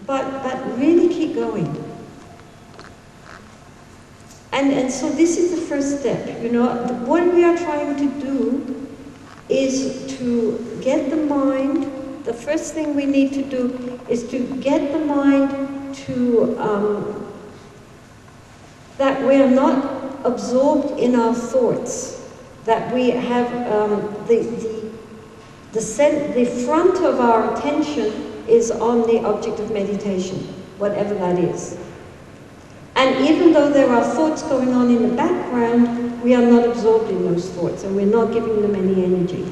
but really keep going. And so this is the first step, you know. What we are trying to do is to get the mind, the first thing we need to do is to get the mind to, that we are not absorbed in our thoughts, that we have the front of our attention is on the object of meditation, whatever that is. And even though there are thoughts going on in the background, we are not absorbed in those thoughts and we're not giving them any energy.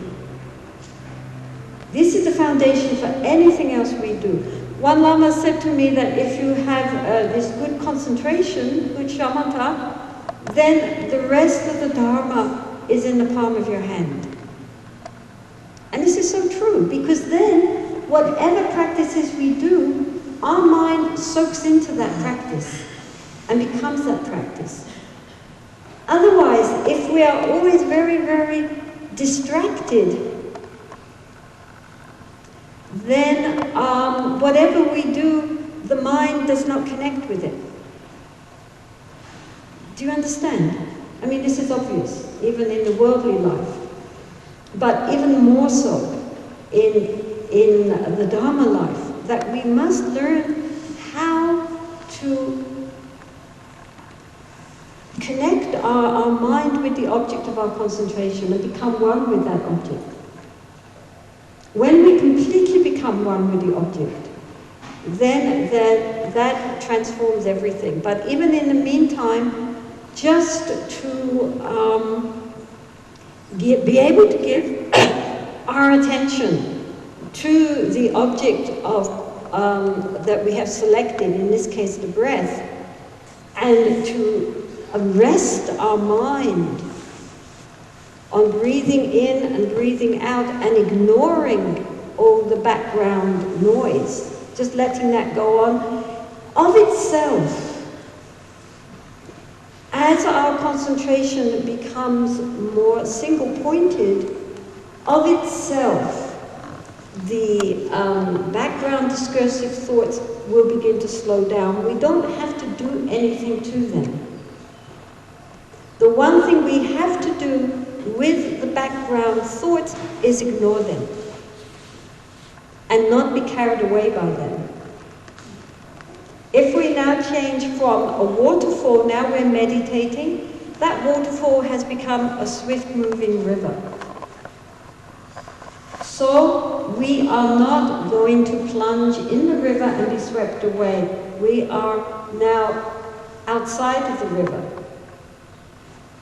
This is the foundation for anything else we do. One Lama said to me that if you have this good concentration, good shamatha, then the rest of the Dharma is in the palm of your hand. And this is so true, because then whatever practices we do, our mind soaks into that practice and becomes that practice. Otherwise, if we are always very, very distracted, then whatever we do, the mind does not connect with it. Do you understand? I mean, this is obvious, even in the worldly life. But even more so in the Dharma life, that we must learn how to connect our mind with the object of our concentration and become one with that object. When we completely become one with the object, then that transforms everything. But even in the meantime, just to be able to give our attention to the object of that we have selected, in this case the breath, and to rest our mind on breathing in and breathing out and ignoring all the background noise, just letting that go on of itself. As our concentration becomes more single-pointed, of itself, the background discursive thoughts will begin to slow down. We don't have to do anything to them. The one thing we have to do with the background thoughts is ignore them and not be carried away by them. If we now change from a waterfall, now we're meditating, that waterfall has become a swift-moving river. So we are not going to plunge in the river and be swept away. We are now outside of the river.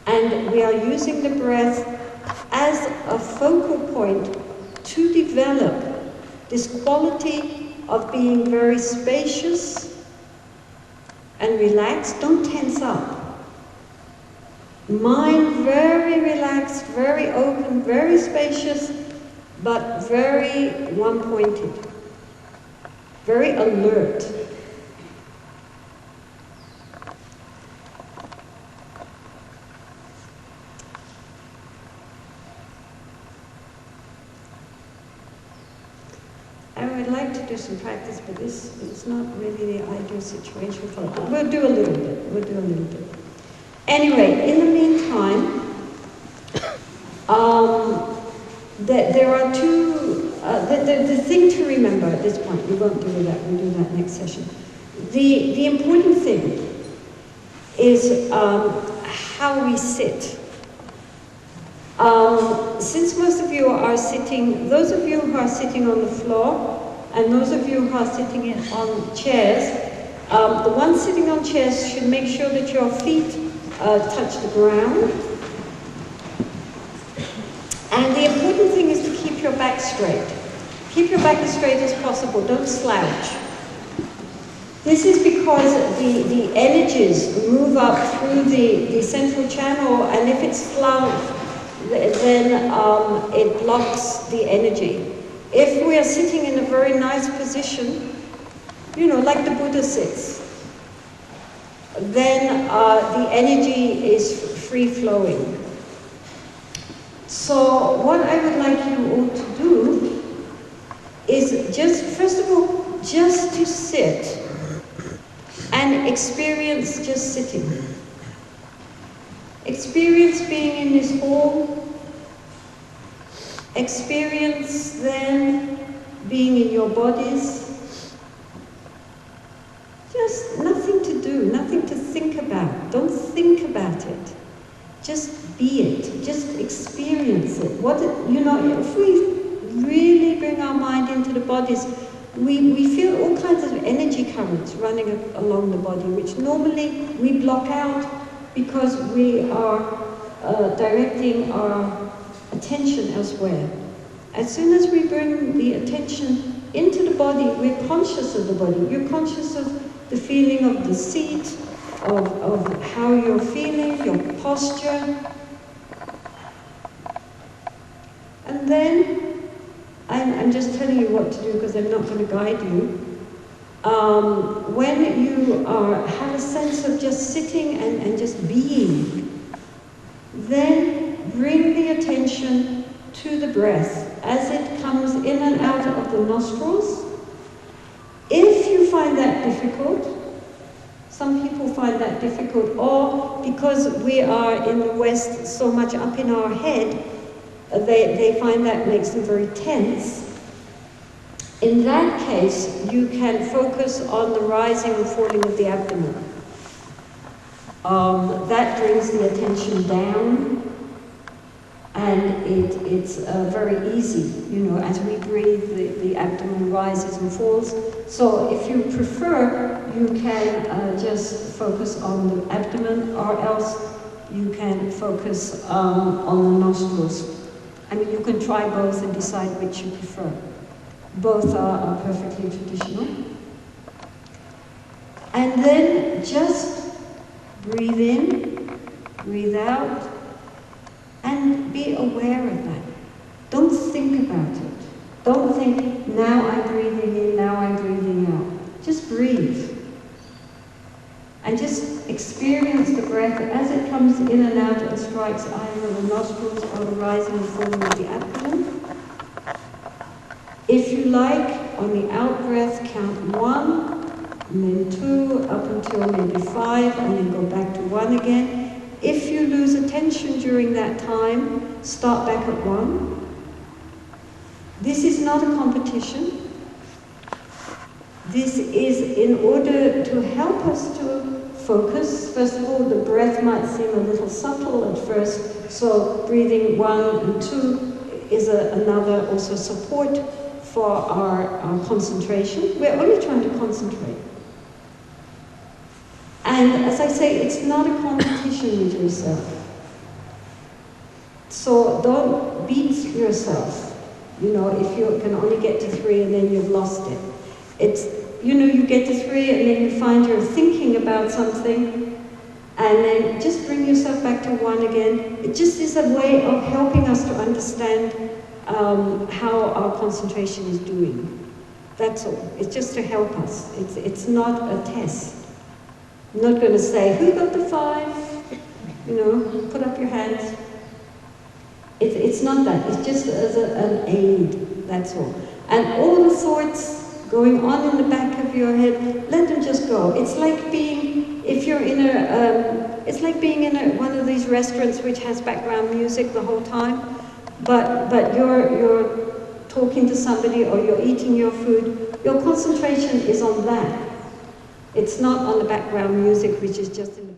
And we are using the breath as a focal point to develop this quality of being very spacious and relaxed. Don't tense up. Mind very relaxed, very open, very spacious, but very one-pointed, very alert. I would like to do some practice, but this is not really the ideal situation for it. We'll do a little bit. Anyway, in the meantime, there are two, the thing to remember at this point, we won't do that, we'll do that next session. The important thing is how we sit. Since most of you are sitting, those of you who are sitting on the floor, and those of you who are sitting on chairs, the ones sitting on chairs should make sure that your feet touch the ground. And the important thing is to keep your back straight. Keep your back as straight as possible, don't slouch. This is because the energies move up through the central channel, and if it's flung, then it blocks the energy. If we are sitting in a very nice position, you know, like the Buddha sits, then the energy is free-flowing. So what I would like you all to do is just, first of all, just to sit and experience just sitting. Experience being in this hall. Experience then being in your bodies. Just nothing to do, nothing to think about. Don't think about it. Just be it. Just experience it. If we really bring our mind into the bodies, we feel all kinds of energy currents running along the body, which normally we block out because we are directing our attention elsewhere. As soon as we bring the attention into the body, we're conscious of the body. You're conscious of the feeling of the seat, of how you're feeling, your posture. And then, I'm just telling you what to do because I'm not going to guide you. When you have a sense of just sitting and just being, then bring the attention to the breath as it comes in and out of the nostrils. If you find that difficult, some people find that difficult, or because we are in the West so much up in our head, they find that makes them very tense. In that case, you can focus on the rising and falling of the abdomen. That brings the attention down, and it's very easy, as we breathe, the abdomen rises and falls. So if you prefer, you can just focus on the abdomen, or else you can focus on the nostrils. I mean, you can try both and decide which you prefer. Both are perfectly traditional. And then just breathe in, breathe out, and be aware of that. Don't think about it. Don't think, now I'm breathing in, now I'm breathing out. Just breathe. And just experience the breath as it comes in and out and strikes either the nostrils or the rising and falling of the abdomen. If you like, on the out-breath, count 1, and then 2, up until maybe 5, and then go back to 1 again. If you lose attention during that time, start back at 1. This is not a competition. This is in order to help us to focus. First of all, the breath might seem a little subtle at first, so breathing 1 and 2 is another also support for our concentration. We're only trying to concentrate. And as I say, it's not a competition with yourself. So don't beat yourself. If you can only get to 3 and then you've lost it. It's, you get to 3 and then you find you're thinking about something, and then just bring yourself back to 1 again. It just is a way of helping us to understand how our concentration is doing. That's all. It's just to help us. It's not a test. I'm not going to say, who got the 5? Put up your hands. It's not that. It's just as an aid. That's all. And all the thoughts going on in the back of your head, let them just go. It's like being, if you're in it's like being in one of these restaurants which has background music the whole time, but you're talking to somebody or you're eating your food. Your concentration is on that. It's not on the background music, which is just in the